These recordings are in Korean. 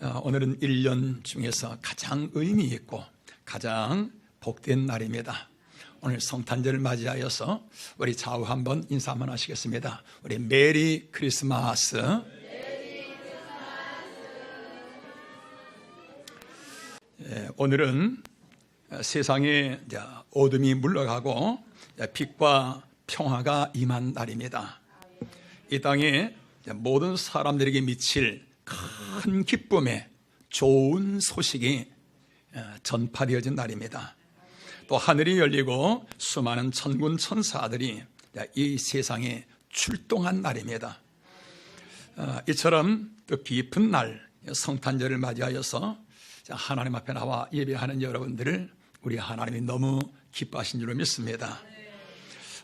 오늘은 1년 중에서 가장 의미 있고 가장 복된 날입니다. 오늘 성탄절을 맞이하여서 우리 좌우 한번 인사 한번 하시겠습니다. 우리 메리 크리스마스. 오늘은 세상에 어둠이 물러가고 빛과 평화가 임한 날입니다. 이 땅에 모든 사람들에게 미칠 큰 기쁨의 좋은 소식이 전파되어진 날입니다. 또 하늘이 열리고 수많은 천군 천사들이 이 세상에 출동한 날입니다. 이처럼 또 깊은 날 성탄절을 맞이하여서 하나님 앞에 나와 예배하는 여러분들을 우리 하나님이 너무 기뻐하신 줄로 믿습니다.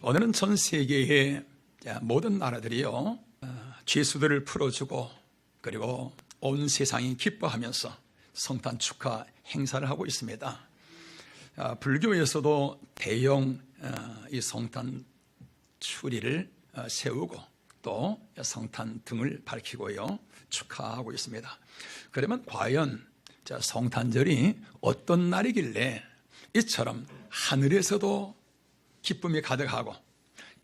오늘은 전 세계의 모든 나라들이요 죄수들을 풀어주고 그리고 온 세상이 기뻐하면서 성탄 축하 행사를 하고 있습니다. 불교에서도 대형 이 성탄 추리를 세우고 또 성탄 등을 밝히고요 축하하고 있습니다. 그러면 과연 성탄절이 어떤 날이길래 이처럼 하늘에서도 기쁨이 가득하고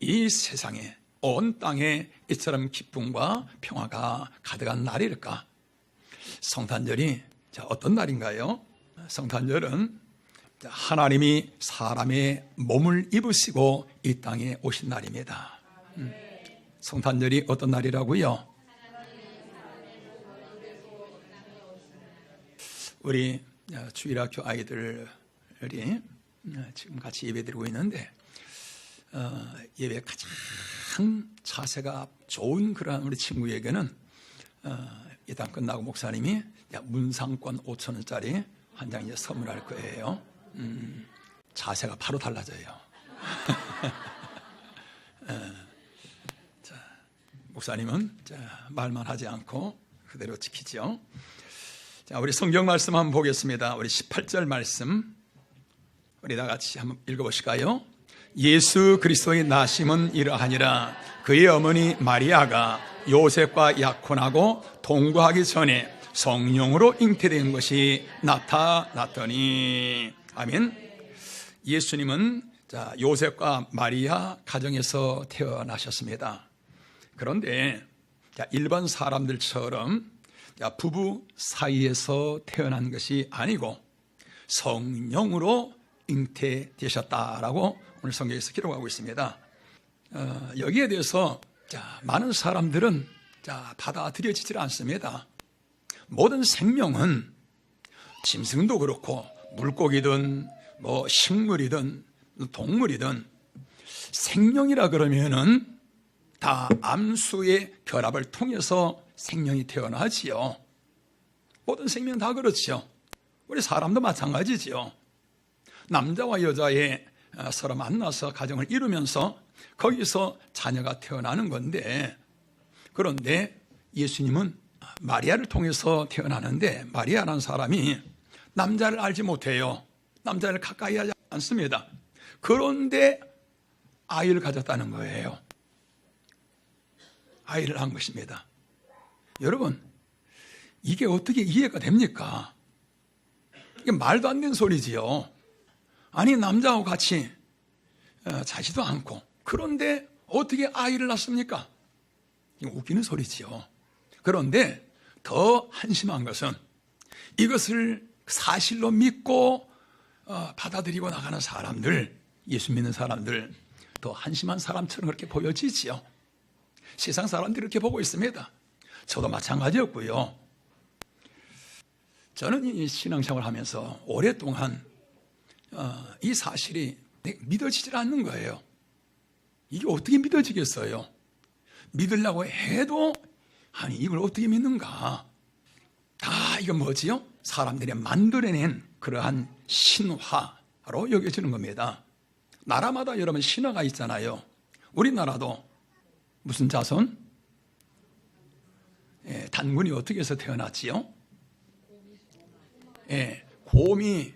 이 세상에 온 땅에 이처럼 기쁨과 평화가 가득한 날일까? 성탄절이 어떤 날인가요? 성탄절은 하나님이 사람의 몸을 입으시고 이 땅에 오신 날입니다. 성탄절이 어떤 날이라고요? 우리 주일학교 아이들이 지금 같이 예배드리고 있는데 예배 가장 자세가 좋은 그러한 우리 친구에게는 예당 끝나고 목사님이 문상권 5,000원짜리 한 장 선물할 거예요. 자세가 바로 달라져요. 목사님은 말만 하지 않고 그대로 지키죠. 우리 성경 말씀 한번 보겠습니다. 우리 18절 말씀 우리 다 같이 한번 읽어보실까요? 예수 그리스도의 나심은 이러하니라. 그의 어머니 마리아가 요셉과 약혼하고 동거하기 전에 성령으로 잉태된 것이 나타났더니. 아멘. 예수님은 요셉과 마리아 가정에서 태어나셨습니다. 그런데 일반 사람들처럼 부부 사이에서 태어난 것이 아니고 성령으로 잉태되셨다라고 오늘 성경에서 기록하고 있습니다. 여기에 대해서 많은 사람들은 받아들여지질 않습니다. 모든 생명은 짐승도 그렇고 물고기든 식물이든 동물이든 생명이라 그러면은 다 암수의 결합을 통해서 생명이 태어나지요. 모든 생명 다 그렇죠. 우리 사람도 마찬가지지요. 남자와 여자의 서로 만나서 가정을 이루면서 거기서 자녀가 태어나는 건데, 그런데 예수님은 마리아를 통해서 태어나는데 마리아라는 사람이 남자를 알지 못해요. 남자를 가까이 하지 않습니다. 그런데 아이를 가졌다는 거예요. 아이를 한 것입니다. 여러분, 이게 어떻게 이해가 됩니까? 이게 말도 안 되는 소리지요. 아니, 남자하고 같이 자지도 않고 그런데 어떻게 아이를 낳습니까? 이거 웃기는 소리지요. 그런데 더 한심한 것은 이것을 사실로 믿고 받아들이고 나가는 사람들, 예수 믿는 사람들, 더 한심한 사람처럼 그렇게 보여지지요. 세상 사람들이 그렇게 보고 있습니다. 저도 마찬가지였고요. 저는 이 신앙생활을 하면서 오랫동안 이 사실이 믿어지질 않는 거예요. 이게 어떻게 믿어지겠어요? 믿으려고 해도 아니 이걸 어떻게 믿는가? 다 이건 뭐지요? 사람들이 만들어낸 그러한 신화로 여겨지는 겁니다. 나라마다 여러분 신화가 있잖아요. 우리나라도 무슨 자손? 단군이 어떻게 해서 태어났지요? 곰이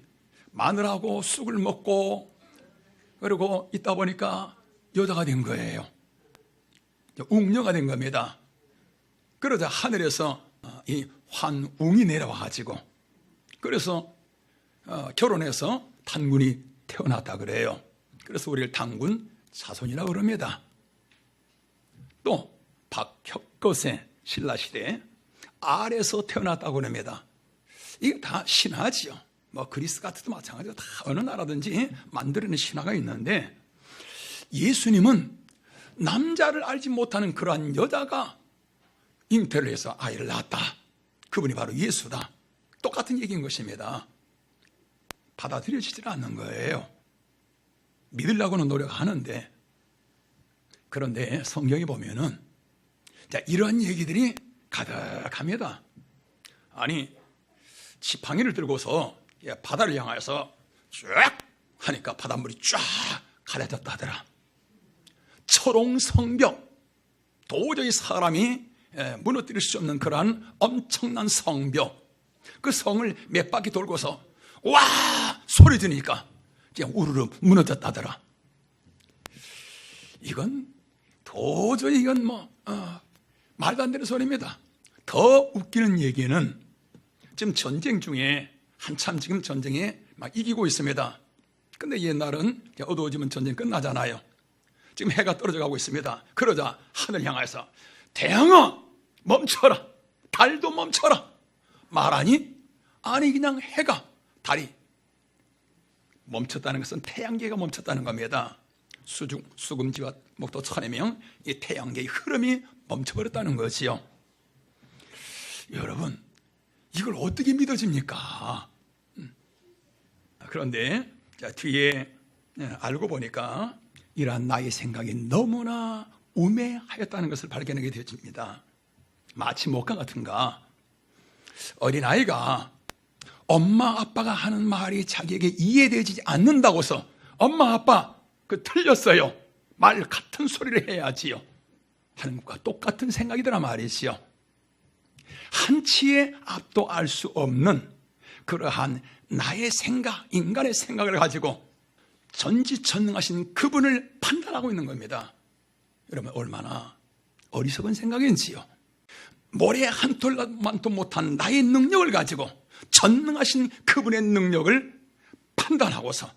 마늘하고 쑥을 먹고 그리고 있다 보니까 여자가 된 거예요. 웅녀가 된 겁니다. 그러자 하늘에서 이 환웅이 내려와가지고 그래서 결혼해서 단군이 태어났다 그래요. 그래서 우리를 단군 자손이라고 그럽니다. 또 박혁것의 신라시대 알에서 태어났다고 그럽니다. 이게 다 신화지요. 뭐 그리스 같은 도 마찬가지로 다 어느 나라든지 만들어낸 신화가 있는데 예수님은 남자를 알지 못하는 그러한 여자가 잉태를 해서 아이를 낳았다. 그분이 바로 예수다. 똑같은 얘기인 것입니다. 받아들여지질 않는 거예요. 믿으려고는 노력하는데 그런데 성경에 보면은 이러한 얘기들이 가득합니다. 아니 지팡이를 들고서 바다를 향하여서 쫙 하니까 바닷물이 쫙 가려졌다 하더라. 철옹성벽, 도저히 사람이 무너뜨릴 수 없는 그러한 엄청난 성벽, 그 성을 몇 바퀴 돌고서 와 소리 지르니까 그냥 우르르 무너졌다더라. 이건 도저히 이건 말도 안 되는 소리입니다. 더 웃기는 얘기는 지금 전쟁 중에 한참 지금 전쟁에 막 이기고 있습니다. 근데 옛날은 어두워지면 전쟁 끝나잖아요. 지금 해가 떨어져 가고 있습니다. 그러자 하늘 향해서 태양아 멈춰라, 달도 멈춰라 말하니 아니 그냥 해가 달이 멈췄다는 것은 태양계가 멈췄다는 겁니다. 수금지와 목도 천해명 이 태양계의 흐름이 멈춰버렸다는 거지요. 여러분 이걸 어떻게 믿어집니까? 그런데 뒤에 알고 보니까 이러한 나의 생각이 너무나 우매하였다는 것을 발견하게 되어집니다. 마치 목과 같은가 어린아이가 엄마 아빠가 하는 말이 자기에게 이해되지 않는다고서 엄마 아빠 그 틀렸어요 말 같은 소리를 해야지요 하는 것과 똑같은 생각이더라 말이지요. 한치의 앞도 알 수 없는 그러한 나의 생각, 인간의 생각을 가지고 전지전능하신 그분을 판단하고 있는 겁니다. 여러분 얼마나 어리석은 생각인지요. 모래 한 톨만도 못한 나의 능력을 가지고 전능하신 그분의 능력을 판단하고서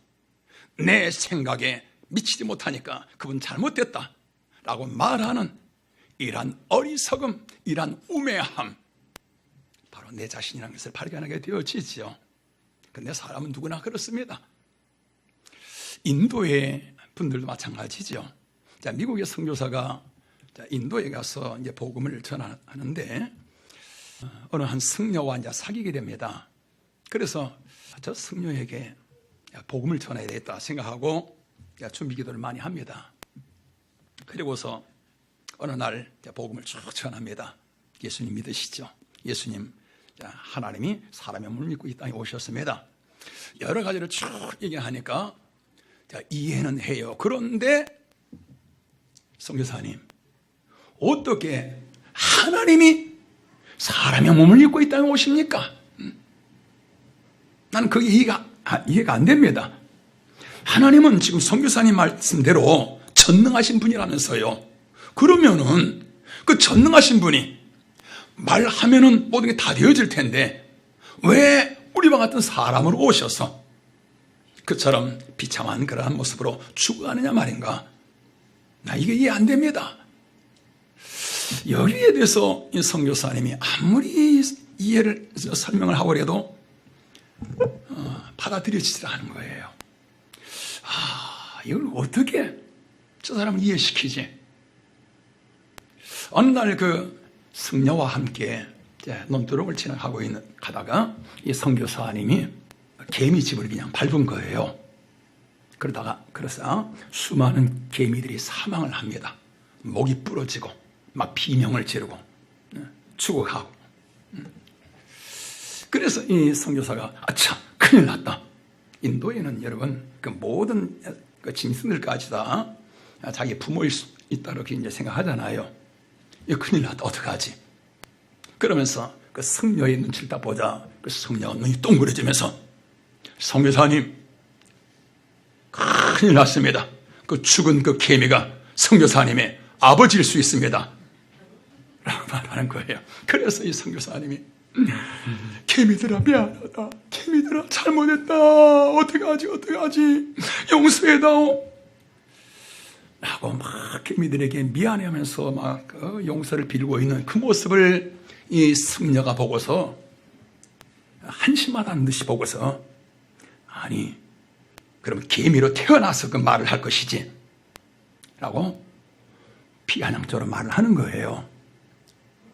내 생각에 미치지 못하니까 그분 잘못됐다 라고 말하는 이러한 어리석음, 이러한 우매함, 바로 내 자신이라는 것을 발견하게 되어지죠. 근데 사람은 누구나 그렇습니다. 인도의 분들도 마찬가지죠. 미국의 선교사가 인도에 가서 이제 복음을 전하는데 어느 한 승려와 이제 사귀게 됩니다. 그래서 저 승려에게 복음을 전해야 되겠다 생각하고 준비 기도를 많이 합니다. 그리고서 어느 날 복음을 쭉 전합니다. 예수님 믿으시죠? 예수님 하나님이 사람의 몸을 믿고 이 땅에 오셨습니다. 여러 가지를 쭉 얘기하니까 이해는 해요. 그런데 선교사님 어떻게 하나님이 사람의 몸을 입고 이 땅에 오십니까? 나는 그게 이해가 안 됩니다. 하나님은 지금 선교사님 말씀대로 전능하신 분이라면서요. 그러면은 그 전능하신 분이 말하면은 모든 게 다 되어질 텐데 왜 우리와 같은 사람으로 오셔서 그처럼 비참한 그러한 모습으로 죽어가느냐 말인가? 나 이게 이해 안 됩니다. 여기에 대해서 이 선교사님이 아무리 이해를 설명을 하고 그래도 받아들여지지 않은 거예요. 이걸 어떻게 저 사람을 이해시키지? 어느 날 그 승려와 함께 논두렁을 지나가고 가다가 이 선교사님이 개미집을 그냥 밟은 거예요. 그래서 수많은 개미들이 사망을 합니다. 목이 부러지고 막 비명을 지르고 죽어가고. 그래서 이 선교사가 아차 큰일 났다. 인도에는 여러분 그 모든 그 짐승들까지 다 자기 부모일 수 있다 이렇게 이제 생각하잖아요. 이거 큰일 났다 어떡하지? 그러면서 그 승려의 눈치를 딱 보자 그 승려가 눈이 동그래지면서 선교사님 큰일 났습니다. 그 죽은 그 개미가 선교사님의 아버지일 수 있습니다 라고 말하는 거예요. 그래서 이 선교사님이 개미들아 미안하다, 개미들아 잘못했다, 어떡하지 용서해다오 라고 막 개미들에게 미안해하면서 막 용서를 빌고 있는 그 모습을 이 승려가 보고서 한심하다는 듯이 보고서, 아니 그럼 개미로 태어나서 그 말을 할 것이지 라고 비아냥적으로 말을 하는 거예요.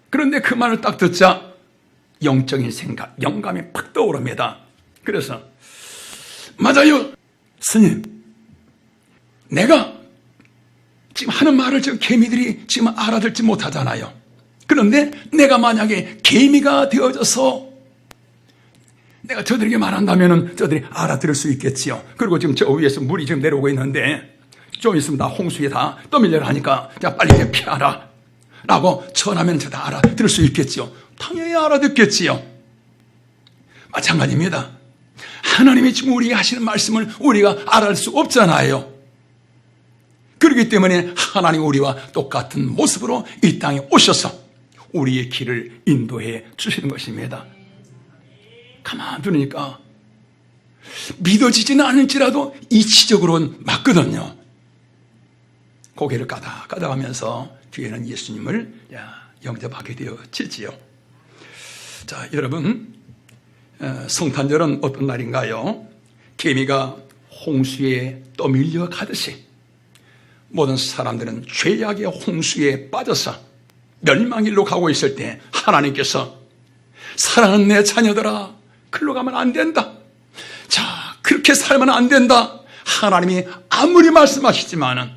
그런데 그 말을 딱 듣자 영적인 생각, 영감이 팍 떠오릅니다. 그래서 맞아요 스님, 내가 지금 하는 말을 저 개미들이 지금 알아듣지 못하잖아요. 그런데 내가 만약에 개미가 되어져서 내가 저들에게 말한다면 저들이 알아들을 수 있겠지요. 그리고 지금 저 위에서 물이 지금 내려오고 있는데 좀 있으면 다 홍수에 다 떠밀려라 하니까 자 빨리 이제 피하라 라고 전하면 저 다 알아들을 수 있겠지요. 당연히 알아듣겠지요. 마찬가지입니다. 하나님이 지금 우리에게 하시는 말씀을 우리가 알아들 수 없잖아요. 그렇기 때문에 하나님 우리와 똑같은 모습으로 이 땅에 오셔서 우리의 길을 인도해 주시는 것입니다. 가만 두니까 믿어지지는 않을지라도 이치적으로는 맞거든요. 고개를 까닥까닥하면서 뒤에는 예수님을 영접하게 되어지지요. 자, 여러분, 성탄절은 어떤 날인가요? 개미가 홍수에 떠밀려 가듯이 모든 사람들은 죄악의 홍수에 빠져서 멸망일로 가고 있을 때 하나님께서 사랑하는 내 자녀들아, 글로 가면 안 된다. 자, 그렇게 살면 안 된다. 하나님이 아무리 말씀하시지만은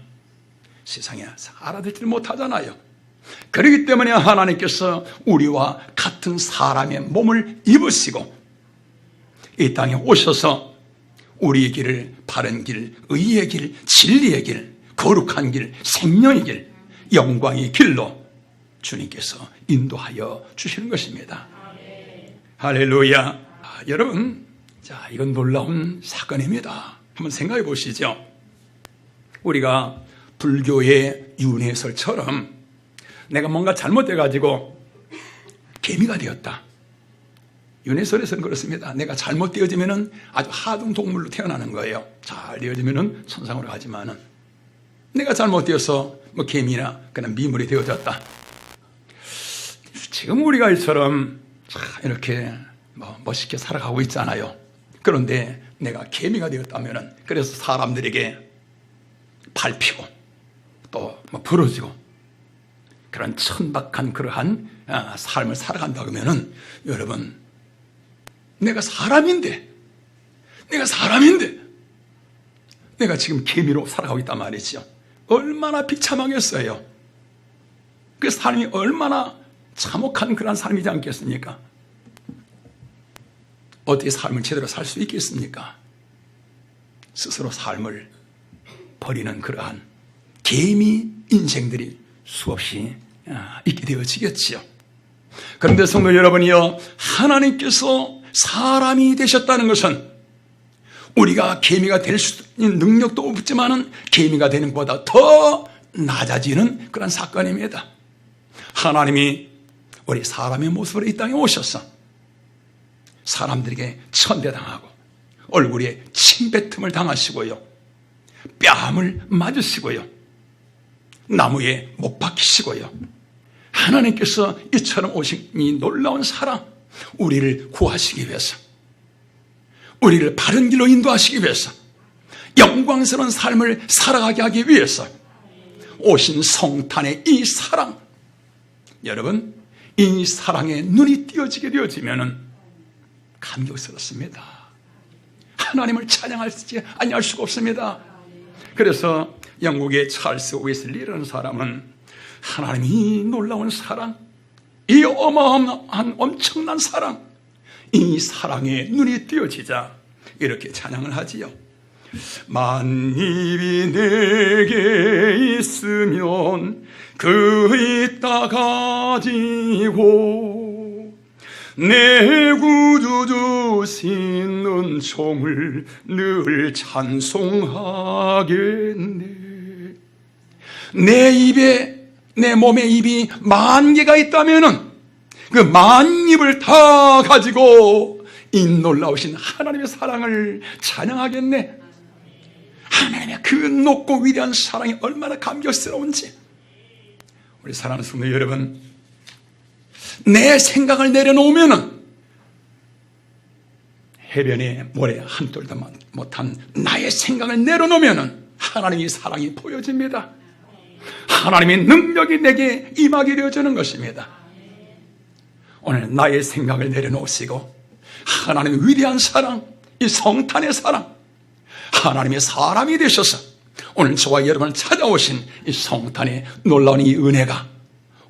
세상에 알아듣지를 못하잖아요. 그렇기 때문에 하나님께서 우리와 같은 사람의 몸을 입으시고 이 땅에 오셔서 우리의 길을 바른 길, 의의 길, 진리의 길, 거룩한 길, 생명의 길, 영광의 길로 주님께서 인도하여 주시는 것입니다. 할렐루야. 여러분, 자, 이건 놀라운 사건입니다. 한번 생각해 보시죠. 우리가 불교의 윤회설처럼 내가 뭔가 잘못돼가지고 개미가 되었다. 윤회설에서는 그렇습니다. 내가 잘못되어지면은 아주 하등 동물로 태어나는 거예요. 잘 되어지면은 천상으로 가지만은 내가 잘못되어서 뭐 개미나 그냥 미물이 되어졌다. 지금 우리가 이처럼 이렇게 멋있게 살아가고 있잖아요. 그런데 내가 개미가 되었다면은 그래서 사람들에게 밟히고 또 부러지고 그런 천박한 그러한 삶을 살아간다 그러면은 여러분, 내가 사람인데 내가 지금 개미로 살아가고 있단 말이죠. 얼마나 비참하겠어요. 그 삶이 얼마나 참혹한 그런 삶이지 않겠습니까? 어떻게 삶을 제대로 살 수 있겠습니까? 스스로 삶을 버리는 그러한 개미 인생들이 수없이 있게 되어지겠지요. 그런데 성도 여러분이요, 하나님께서 사람이 되셨다는 것은 우리가 개미가 될 수 있는 능력도 없지만은 개미가 되는 것보다 더 낮아지는 그런 사건입니다. 하나님이 우리 사람의 모습으로 이 땅에 오셔서 사람들에게 천대당하고 얼굴에 침뱉음을 당하시고요, 뺨을 맞으시고요, 나무에 못 박히시고요, 하나님께서 이처럼 오신 이 놀라운 사랑, 우리를 구하시기 위해서, 우리를 바른 길로 인도하시기 위해서, 영광스러운 삶을 살아가게 하기 위해서 오신 성탄의 이 사랑, 여러분, 이 사랑에 눈이 띄어지게 되어지면은 감격스럽습니다. 하나님을 찬양하지 아니할 수가 없습니다. 그래서 영국의 찰스 웨슬리라는 사람은 하나님이 놀라운 사랑, 이 어마어마한 엄청난 사랑, 이 사랑에 눈이 띄어지자 이렇게 찬양을 하지요. 만입이 내게 있으면 그 있다 가지고 내 구주 주신 은총을 늘 찬송하겠네. 내 입에, 내 몸에 입이 10,000개가 있다면은 그 만입을 다 가지고 이 놀라우신 하나님의 사랑을 찬양하겠네. 하나님의 그 높고 위대한 사랑이 얼마나 감격스러운지. 우리 사랑하는 성도 여러분, 내 생각을 내려놓으면은 해변에 모래 한 톨도 못한 나의 생각을 내려놓으면은 하나님의 사랑이 보여집니다. 하나님의 능력이 내게 임하게 되어지는 것입니다. 오늘 나의 생각을 내려놓으시고 하나님의 위대한 사랑, 이 성탄의 사랑, 하나님의 사람이 되셔서 오늘 저와 여러분을 찾아오신 이 성탄의 놀라운 이 은혜가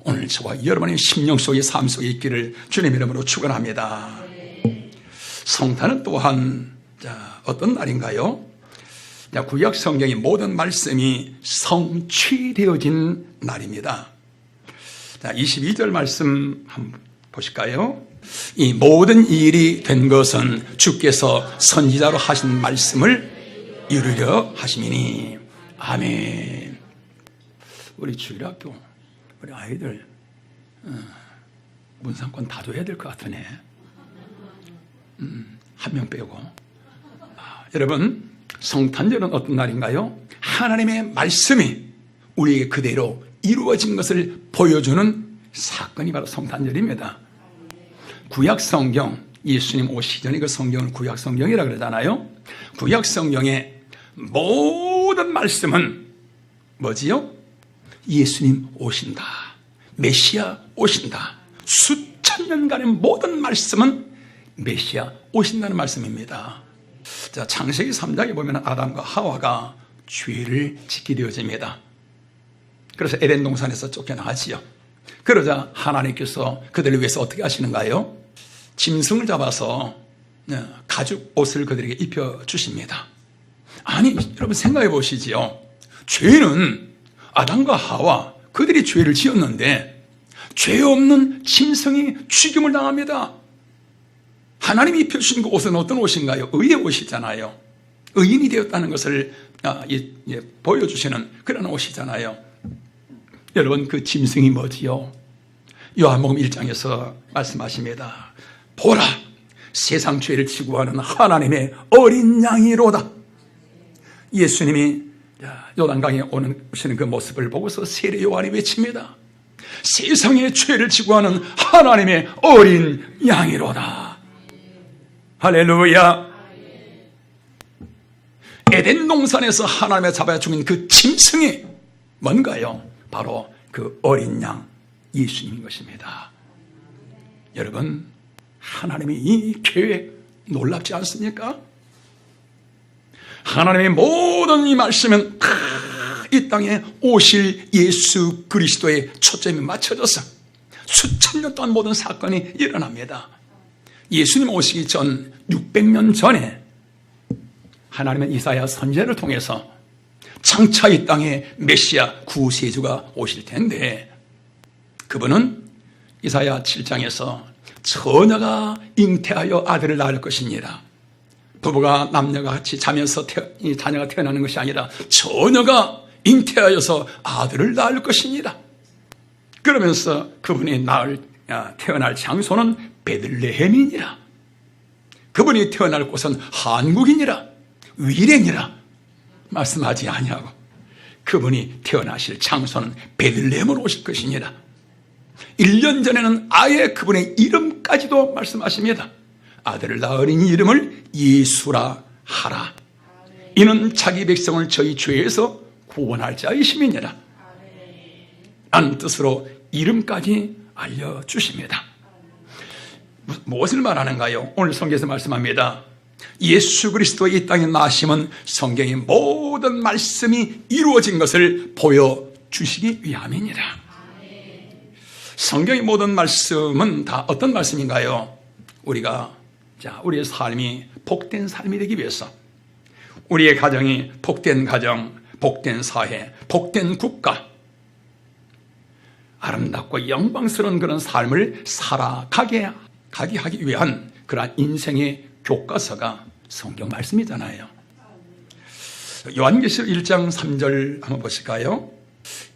오늘 저와 여러분의 심령 속의 삶 속에 있기를 주님 이름으로 축원합니다. 성탄은 또한 어떤 날인가요? 구약 성경의 모든 말씀이 성취되어진 날입니다. 22절 말씀 한번 보실까요? 이 모든 일이 된 것은 주께서 선지자로 하신 말씀을 이루려 하심이니. 아멘. 우리 주일학교 우리 아이들 문상권 다 줘야 될 것 같으네. 한 명 빼고. 여러분, 성탄절은 어떤 날인가요? 하나님의 말씀이 우리에게 그대로 이루어진 것을 보여주는 사건이 바로 성탄절입니다. 구약 성경, 예수님 오시기 전에 그 성경을 구약 성경이라고 그러잖아요. 구약 성경의 모든 말씀은 뭐지요? 예수님 오신다, 메시아 오신다. 수천 년간의 모든 말씀은 메시아 오신다는 말씀입니다. 자, 창세기 3장에 보면 아담과 하와가 죄를 짓게 되어집니다. 그래서 에덴 동산에서 쫓겨나지요. 그러자 하나님께서 그들을 위해서 어떻게 하시는가요? 짐승을 잡아서 가죽 옷을 그들에게 입혀주십니다. 아니, 여러분 생각해 보시지요. 죄는 아담과 하와 그들이 죄를 지었는데 죄 없는 짐승이 죽임을 당합니다. 하나님이 입혀주신 그 옷은 어떤 옷인가요? 의의 옷이잖아요. 의인이 되었다는 것을 보여주시는 그런 옷이잖아요. 여러분, 그 짐승이 뭐지요? 요한복음 1장에서 말씀하십니다. 보라, 세상 죄를 지고 하는 하나님의 어린 양이로다. 예수님이 요단강에 오시는 그 모습을 보고서 세례 요한이 외칩니다. 세상의 죄를 지고 하는 하나님의 어린 양이로다. 할렐루야. 에덴 동산에서 하나님의 잡아 죽인 그 짐승이 뭔가요? 바로 그 어린 양 예수님인 것입니다. 여러분, 하나님의 이 계획 놀랍지 않습니까? 하나님의 모든 이 말씀은 이 땅에 오실 예수 그리스도의 초점이 맞춰져서 수천 년 동안 모든 사건이 일어납니다. 예수님 오시기 전 600년 전에 하나님은 이사야 선지자를 통해서 장차 이 땅에 메시아 구세주가 오실 텐데, 그분은 이사야 7장에서 처녀가 잉태하여 아들을 낳을 것이니라. 부부가 남녀가 같이 자면서 자녀가 태어나는 것이 아니라 처녀가 잉태하여서 아들을 낳을 것이니라. 그러면서 그분이 태어날 장소는 베들레헴이니라. 그분이 태어날 곳은 한국이니라, 위랭이라 말씀하지 아니하고 그분이 태어나실 장소는 베들레헴으로 오실 것이니라. 1년 전에는 아예 그분의 이름까지도 말씀하십니다. 아들을 낳으리니 이름을 예수라 하라. 이는 자기 백성을 저희 죄에서 구원할 자이심이니라. 라는 뜻으로 이름까지 알려주십니다. 무엇을 말하는가요? 오늘 성경에서 말씀합니다. 예수 그리스도의 이 땅에 나심은 성경의 모든 말씀이 이루어진 것을 보여주시기 위함이니라. 성경의 모든 말씀은 다 어떤 말씀인가요? 우리의 삶이 복된 삶이 되기 위해서, 우리의 가정이 복된 가정, 복된 사회, 복된 국가, 아름답고 영광스러운 그런 삶을 살아가게 하기 위한 그러한 인생의 교과서가 성경 말씀이잖아요. 요한계시록 1장 3절 한번 보실까요?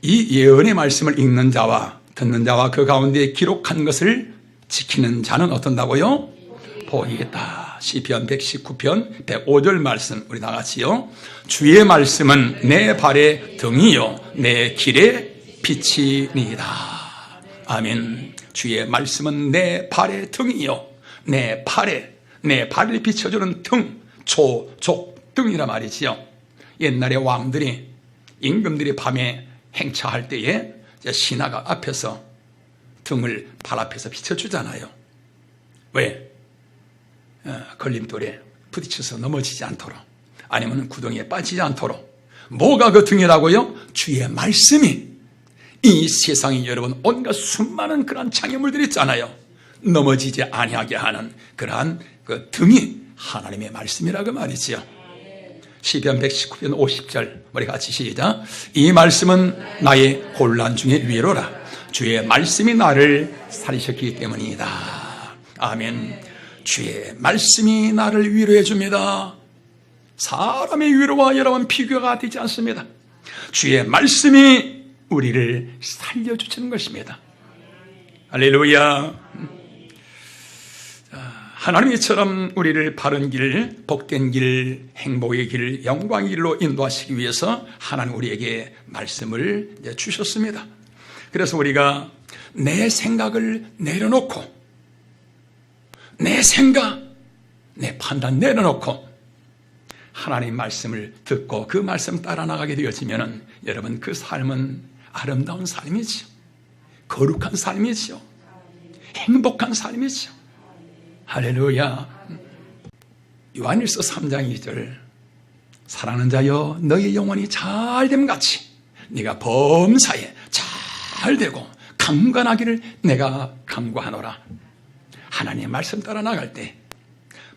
이 예언의 말씀을 읽는 자와 듣는 자와 그 가운데 기록한 것을 지키는 자는 어떤다고요? 복이 있다. 시편 119편 105절 말씀 우리 다 같이요. 주의 말씀은 내 발의 등이요 내 길의 빛이니이다. 아멘. 주의 말씀은 내 발의 등이요 내 발을 비춰주는 등, 족등이라 말이지요. 옛날에 왕들이 임금들이 밤에 행차할 때에 신하가 앞에서 등을 발 앞에서 비춰주잖아요. 왜? 걸림돌에 부딪혀서 넘어지지 않도록, 아니면 구덩이에 빠지지 않도록. 뭐가 그 등이라고요? 주의 말씀이. 이 세상에 여러분 온갖 수많은 그러한 장애물들이 있잖아요. 넘어지지 아니하게 하는 그러한 그 등이 하나님의 말씀이라고 말이지요. 시편 119편 50절 우리 같이 시작. 이 말씀은 나의 곤란 중의 위로라. 주의 말씀이 나를 살리셨기 때문이다. 아멘. 주의 말씀이 나를 위로해 줍니다. 사람의 위로와 여러분 비교가 되지 않습니다. 주의 말씀이 우리를 살려주시는 것입니다. 할렐루야. 하나님이 이처럼 우리를 바른 길, 복된 길, 행복의 길, 영광의 길로 인도하시기 위해서 하나님 우리에게 말씀을 주셨습니다. 그래서 우리가 내 생각을 내려놓고, 내 생각, 내 판단 내려놓고 하나님 말씀을 듣고 그 말씀 따라 나가게 되어지면 여러분 그 삶은 아름다운 삶이죠. 거룩한 삶이죠. 행복한 삶이죠. 할렐루야. 요한일서 3장 2절 사랑하는 자여 너의 영혼이 잘됨같이 네가 범사에 잘되고 강건하기를 내가 간구하노라. 하나님의 말씀 따라 나갈 때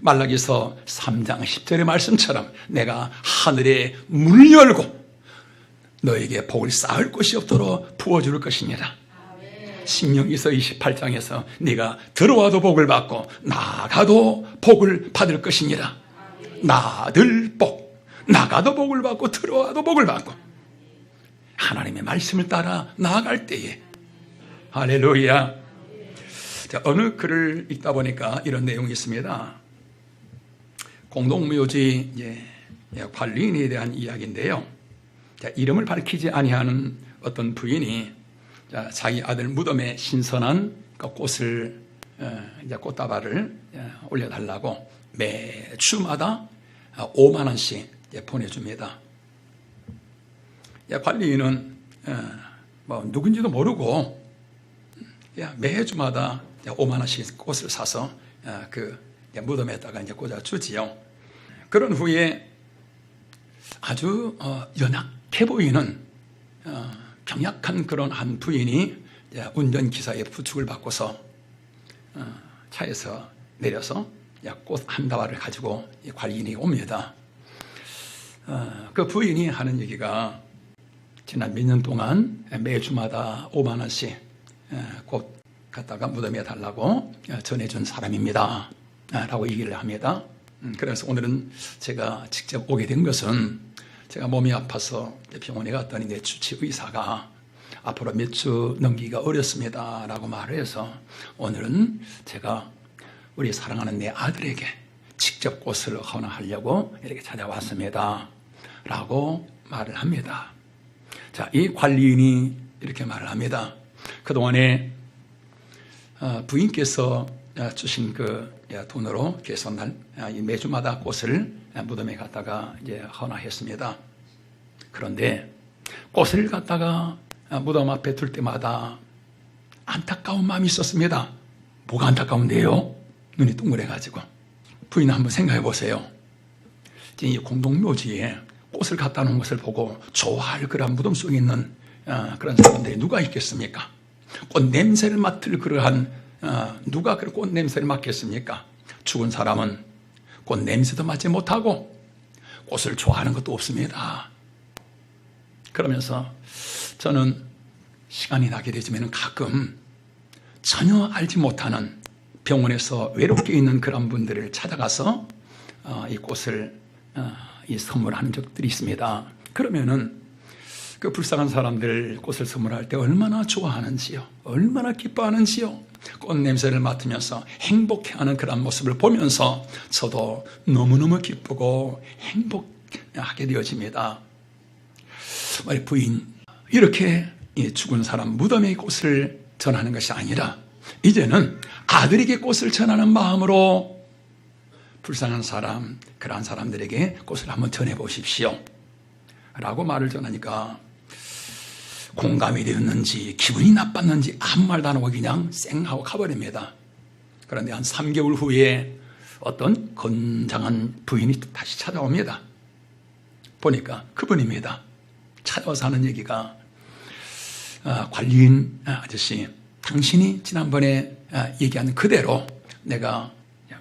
말라기서 3장 10절의 말씀처럼 내가 하늘에 문을 열고 너에게 복을 쌓을 곳이 없도록 부어줄 것이니라. 신명기서 28장에서 네가 들어와도 복을 받고 나가도 복을 받을 것이니라. 나들 복, 나가도 복을 받고 들어와도 복을 받고 하나님의 말씀을 따라 나아갈 때에 할렐루야. 자, 어느 글을 읽다 보니까 이런 내용이 있습니다. 공동묘지 관리인에 대한 이야기인데요. 자, 이름을 밝히지 아니하는 어떤 부인이 자기 아들 무덤에 신선한 꽃을, 꽃다발을 올려달라고 매주마다 5만 원씩 보내줍니다. 관리인은 누군지도 모르고 매주마다 5만 원씩 꽃을 사서 그 무덤에다가 꽂아주지요. 그런 후에 아주 연약해 보이는 경약한 그런 한 부인이 운전기사의 부축을 받고서 차에서 내려서 꽃 한 다발을 가지고 관리인이 옵니다. 그 부인이 하는 얘기가 지난 몇 년 동안 매주마다 5만 원씩 꽃 갖다가 무덤에 달라고 전해준 사람입니다 라고 얘기를 합니다. 그래서 오늘은 제가 직접 오게 된 것은 제가 몸이 아파서 병원에 갔더니 내 주치 의사가 앞으로 몇 주 넘기기가 어렵습니다 라고 말을 해서 오늘은 제가 우리 사랑하는 내 아들에게 직접 꽃을 헌화하려고 이렇게 찾아왔습니다 라고 말을 합니다. 자, 이 관리인이 이렇게 말을 합니다. 그동안에 부인께서 주신 그 돈으로 개선날 매주마다 꽃을 무덤에 갖다가 헌화했습니다. 그런데 꽃을 갖다가 무덤 앞에 둘 때마다 안타까운 마음이 있었습니다. 뭐가 안타까운데요? 눈이 둥그래가지고. 부인 한번 생각해 보세요. 이 공동묘지에 꽃을 갖다 놓은 것을 보고 좋아할 그런 무덤 속에 있는 그런 사람들이 누가 있겠습니까? 꽃 냄새를 맡을 그러한 누가 그 꽃 냄새를 맡겠습니까? 죽은 사람은 꽃 냄새도 맡지 못하고 꽃을 좋아하는 것도 없습니다. 그러면서 저는 시간이 나게 되면 가끔 전혀 알지 못하는 병원에서 외롭게 있는 그런 분들을 찾아가서 이 꽃을 선물하는 적들이 있습니다. 그러면은 그 불쌍한 사람들 꽃을 선물할 때 얼마나 좋아하는지요, 얼마나 기뻐하는지요. 꽃 냄새를 맡으면서 행복해하는 그런 모습을 보면서 저도 너무너무 기쁘고 행복하게 되어집니다. 우리 부인, 이렇게 죽은 사람 무덤의 꽃을 전하는 것이 아니라 이제는 아들에게 꽃을 전하는 마음으로 불쌍한 사람, 그러한 사람들에게 꽃을 한번 전해보십시오 라고 말을 전하니까 공감이 되었는지 기분이 나빴는지 아무 말도 안 하고 그냥 쌩하고 가버립니다. 그런데 한 3개월 후에 어떤 건장한 부인이 다시 찾아옵니다. 보니까 그분입니다. 찾아와서 하는 얘기가 관리인 아저씨, 당신이 지난번에 얘기한 그대로 내가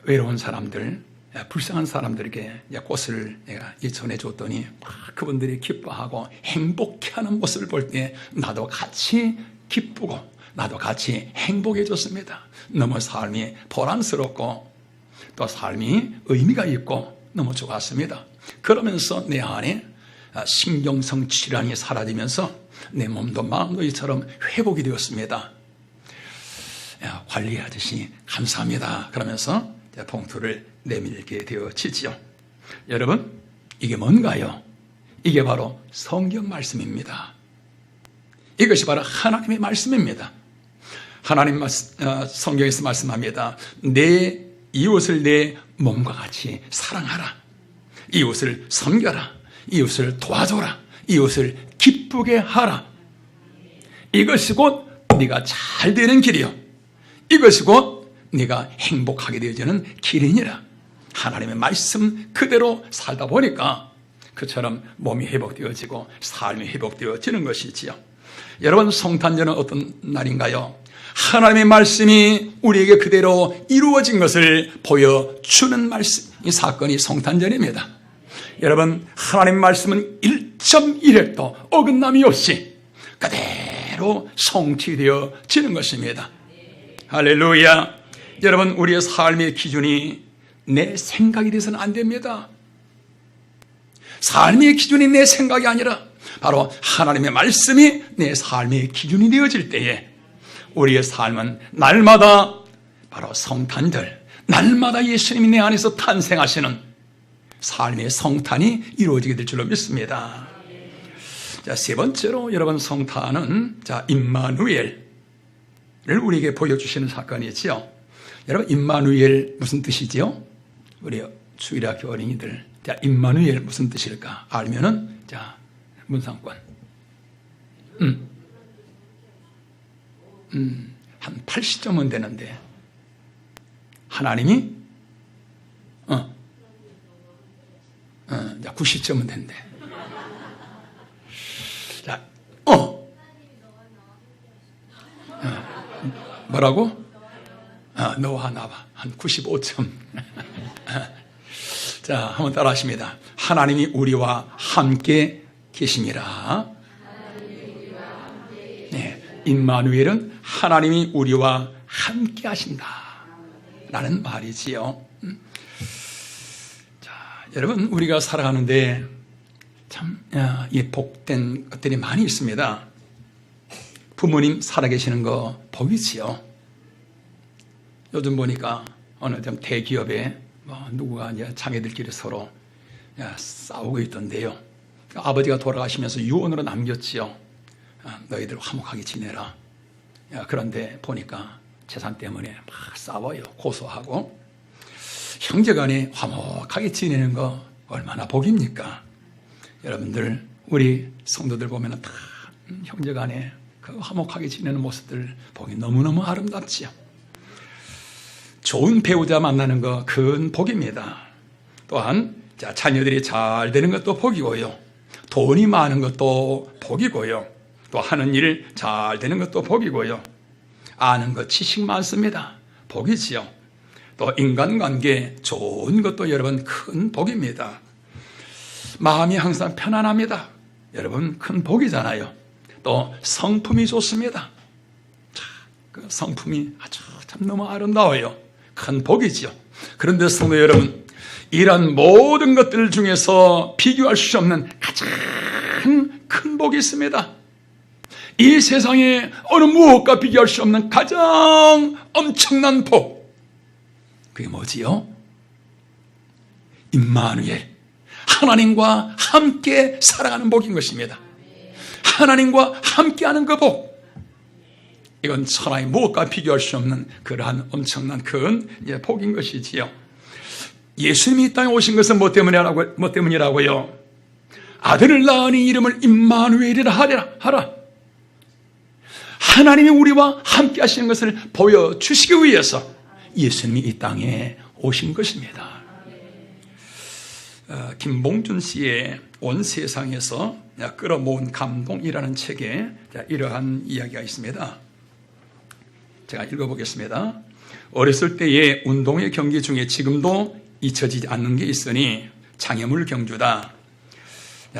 외로운 사람들, 불쌍한 사람들에게 꽃을 내가 전해줬더니 그분들이 기뻐하고 행복해하는 모습을 볼 때 나도 같이 기쁘고 나도 같이 행복해졌습니다. 너무 삶이 보람스럽고 또 삶이 의미가 있고 너무 좋았습니다. 그러면서 내 안에 신경성 질환이 사라지면서 내 몸도 마음도 이처럼 회복이 되었습니다. 관리 아저씨 감사합니다. 그러면서 봉투를 내밀게 되어지지요. 여러분, 이게 뭔가요? 이게 바로 성경 말씀입니다. 이것이 바로 하나님의 말씀입니다. 하나님 성경에서 말씀합니다. 내 이웃을 내 몸과 같이 사랑하라. 이웃을 섬겨라. 이웃을 도와줘라. 이웃을 기쁘게 하라. 이것이 곧 네가 잘 되는 길이요. 이것이 곧 네가 행복하게 되어지는 길이니라. 하나님의 말씀 그대로 살다 보니까 그처럼 몸이 회복되어지고 삶이 회복되어지는 것이지요. 여러분, 성탄절은 어떤 날인가요? 하나님의 말씀이 우리에게 그대로 이루어진 것을 보여주는 말씀, 이 사건이 성탄절입니다. 여러분, 하나님 말씀은 1.1획도 어긋남이 없이 그대로 성취되어지는 것입니다. 할렐루야. 여러분, 우리의 삶의 기준이 내 생각이 돼서는 안 됩니다. 삶의 기준이 내 생각이 아니라 바로 하나님의 말씀이 내 삶의 기준이 되어질 때에 우리의 삶은 날마다 바로 성탄절, 날마다 예수님이 내 안에서 탄생하시는 삶의 성탄이 이루어지게 될 줄로 믿습니다. 자, 세 번째로 여러분, 성탄은 임마누엘을 우리에게 보여주시는 사건이지요. 여러분, 임마누엘 무슨 뜻이지요? 우리 주일학교 어린이들, 자, 임마누엘 무슨 뜻일까 알면은, 자, 문상권. 한 80점은 되는데, 하나님이, 90점은 된대. 자, 뭐라고? 너와 나와. 한 95점. 자, 한번 따라 하십니다. 하나님이 우리와 함께 계심이라. 네, 임마누엘은 하나님이 우리와 함께 하신다 라는 말이지요. 자, 여러분, 우리가 살아가는데 참 복된 것들이 많이 있습니다. 부모님 살아계시는 거 복이지요. 요즘 보니까 어느 좀 대기업에 누구가 이제 자매들끼리 서로 싸우고 있던데요. 아버지가 돌아가시면서 유언으로 남겼지요. 너희들 화목하게 지내라. 그런데 보니까 재산 때문에 막 싸워요. 고소하고. 형제간에 화목하게 지내는 거 얼마나 복입니까? 여러분들, 우리 성도들 보면 다 형제간에 그 화목하게 지내는 모습들 보기 너무너무 아름답지요. 좋은 배우자 만나는 거 큰 복입니다. 또한 자녀들이 잘 되는 것도 복이고요. 돈이 많은 것도 복이고요. 또 하는 일 잘 되는 것도 복이고요. 아는 것 지식 많습니다. 복이지요. 또 인간관계 좋은 것도 여러분 큰 복입니다. 마음이 항상 편안합니다. 여러분 큰 복이잖아요. 또 성품이 좋습니다. 그 성품이 아주 참 너무 아름다워요. 큰 복이지요. 그런데 성도 여러분, 이런 모든 것들 중에서 비교할 수 없는 가장 큰 복이 있습니다. 이 세상에 어느 무엇과 비교할 수 없는 가장 엄청난 복, 그게 뭐지요? 임마누엘, 하나님과 함께 살아가는 복인 것입니다. 하나님과 함께하는 그 복, 이건 천하의 무엇과 비교할 수 없는 그러한 엄청난 큰 복인 것이지요. 예수님이 이 땅에 오신 것은 뭐 때문이라고요? 아들을 낳으니 이름을 임마누엘이라 하라. 하나님이 우리와 함께 하시는 것을 보여주시기 위해서 예수님이 이 땅에 오신 것입니다. 김봉준 씨의 온 세상에서 끌어모은 감동이라는 책에 이러한 이야기가 있습니다. 제가 읽어보겠습니다. 어렸을 때의 운동의 경기 중에 지금도 잊혀지지 않는 게 있으니 장애물 경주다.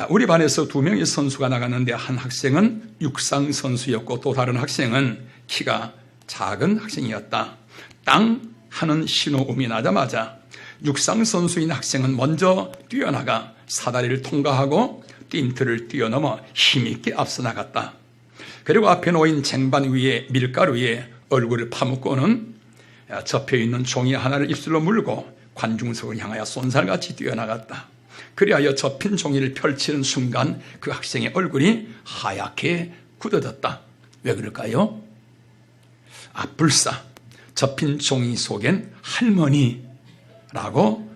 우리 반에서 2명의 선수가 나갔는데 한 학생은 육상 선수였고 또 다른 학생은 키가 작은 학생이었다. 땅 하는 신호음이 나자마자 육상 선수인 학생은 먼저 뛰어나가 사다리를 통과하고 뛴틀을 뛰어넘어 힘있게 앞서 나갔다. 그리고 앞에 놓인 쟁반 위에 밀가루에 얼굴을 파묻고는 접혀있는 종이 하나를 입술로 물고 관중석을 향하여 쏜살같이 뛰어나갔다. 그리하여 접힌 종이를 펼치는 순간 그 학생의 얼굴이 하얗게 굳어졌다. 왜 그럴까요? 불사, 접힌 종이 속엔 할머니라고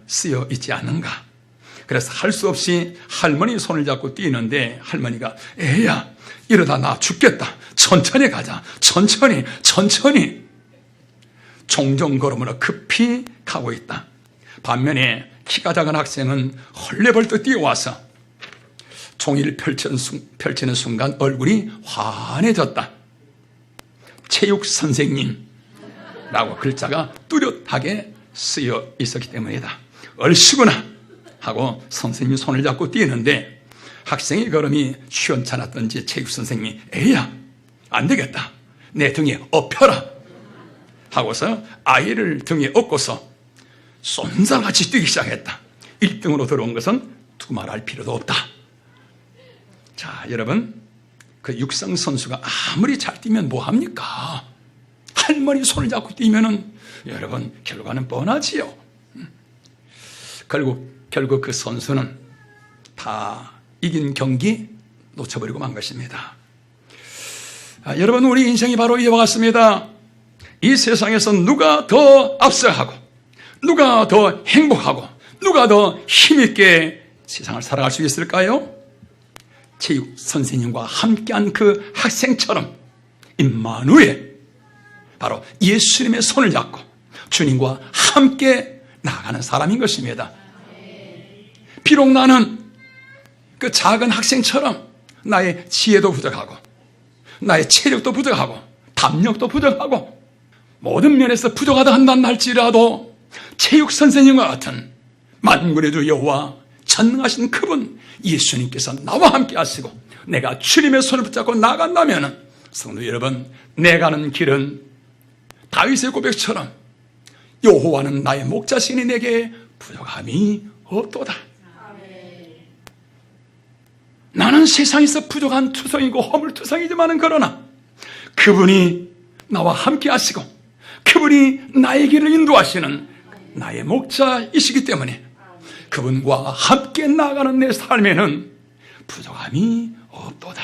쓰여 있지 않은가. 그래서 할 수 없이 할머니 손을 잡고 뛰는데 할머니가 애야 이러다 나 죽겠다. 천천히 가자. 천천히. 종종걸음으로 급히 가고 있다. 반면에 키가 작은 학생은 헐레벌떡 뛰어와서 종이를 펼치는 순간 얼굴이 환해졌다. 체육 선생님라고 글자가 뚜렷하게 쓰여 있었기 때문이다. 얼씨구나 하고 선생님이 손을 잡고 뛰는데 학생의 걸음이 시원찮았던지 체육 선생님이 애야 안 되겠다. 내 등에 업혀라 하고서 아이를 등에 업고서 쏜살같이 뛰기 시작했다. 1등으로 들어온 것은 두말할 필요도 없다. 자, 여러분, 그 육상 선수가 아무리 잘 뛰면 뭐합니까? 할머니 손을 잡고 뛰면은 여러분 결과는 뻔하지요. 결국 그 선수는 다 이긴 경기 놓쳐버리고 만 것입니다. 여러분, 우리 인생이 바로 이와 같습니다. 이 세상에서 누가 더 앞서가고 누가 더 행복하고 누가 더 힘있게 세상을 살아갈 수 있을까요? 체육 선생님과 함께한 그 학생처럼 임마누엘, 바로 예수님의 손을 잡고 주님과 함께 나아가는 사람인 것입니다. 비록 나는 그 작은 학생처럼 나의 지혜도 부족하고 나의 체력도 부족하고 담력도 부족하고 모든 면에서 부족하다 한다 할지라도 체육 선생님과 같은 만군의 주 여호와 전능하신 그분 예수님께서 나와 함께 하시고 내가 주님의 손을 붙잡고 나간다면 성도 여러분, 내 가는 길은 다윗의 고백처럼 여호와는 나의 목자시니 내게 부족함이 없도다. 나는 세상에서 부족한 투성이고 허물투성이지만은 그러나 그분이 나와 함께 하시고 그분이 나의 길을 인도하시는 나의 목자이시기 때문에 그분과 함께 나아가는 내 삶에는 부족함이 없도다.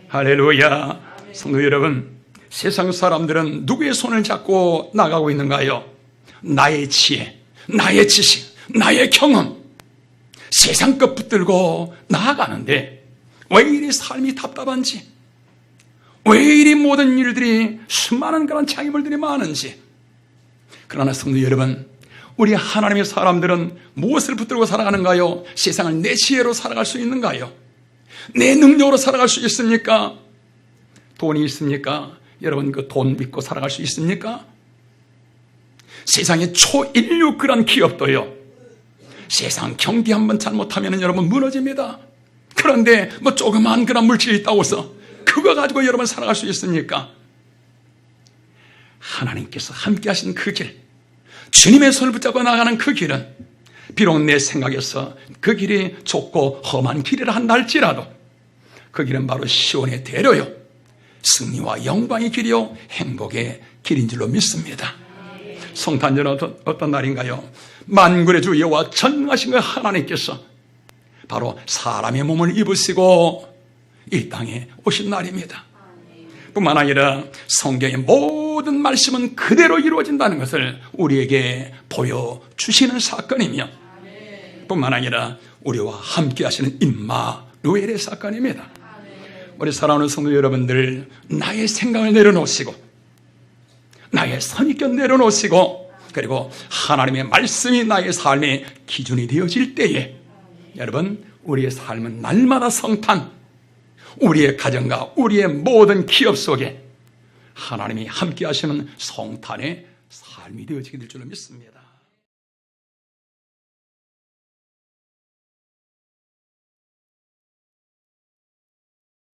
할렐루야. 성도 여러분, 세상 사람들은 누구의 손을 잡고 나가고 있는가요? 나의 지혜, 나의 지식, 나의 경험, 세상 것 붙들고 나아가는데 왜 이리 삶이 답답한지, 왜 이리 모든 일들이 수많은 그런 장애물들이 많은지. 그러나 성도 여러분, 우리 하나님의 사람들은 무엇을 붙들고 살아가는가요? 세상을 내 지혜로 살아갈 수 있는가요? 내 능력으로 살아갈 수 있습니까? 돈이 있습니까? 여러분, 그 돈 믿고 살아갈 수 있습니까? 세상에 초인류 그런 기업도요, 세상 경기 한번 잘못하면 여러분 무너집니다. 그런데 뭐 조그만 그런 물질이 있다고 해서 그거 가지고 여러분 살아갈 수 있습니까? 하나님께서 함께 하신 그 길, 주님의 손을 붙잡고 나가는 그 길은 비록 내 생각에서 그 길이 좁고 험한 길이라 한다 할지라도 그 길은 바로 시온의 대로요, 승리와 영광의 길이요 행복의 길인 줄로 믿습니다. 성탄절은 어떤 날인가요? 만군의 주 여호와 전능하신 그 하나님께서 바로 사람의 몸을 입으시고 이 땅에 오신 날입니다. 뿐만 아니라 성경의 모든 말씀은 그대로 이루어진다는 것을 우리에게 보여주시는 사건이며, 뿐만 아니라 우리와 함께 하시는 임마누엘의 사건입니다. 우리 사랑하는 성도 여러분들, 나의 생각을 내려놓으시고 나의 선입견 내려놓으시고, 그리고 하나님의 말씀이 나의 삶의 기준이 되어질 때에 여러분, 우리의 삶은 날마다 성탄, 우리의 가정과 우리의 모든 기업 속에 하나님이 함께 하시는 성탄의 삶이 되어지게 될 줄로 믿습니다.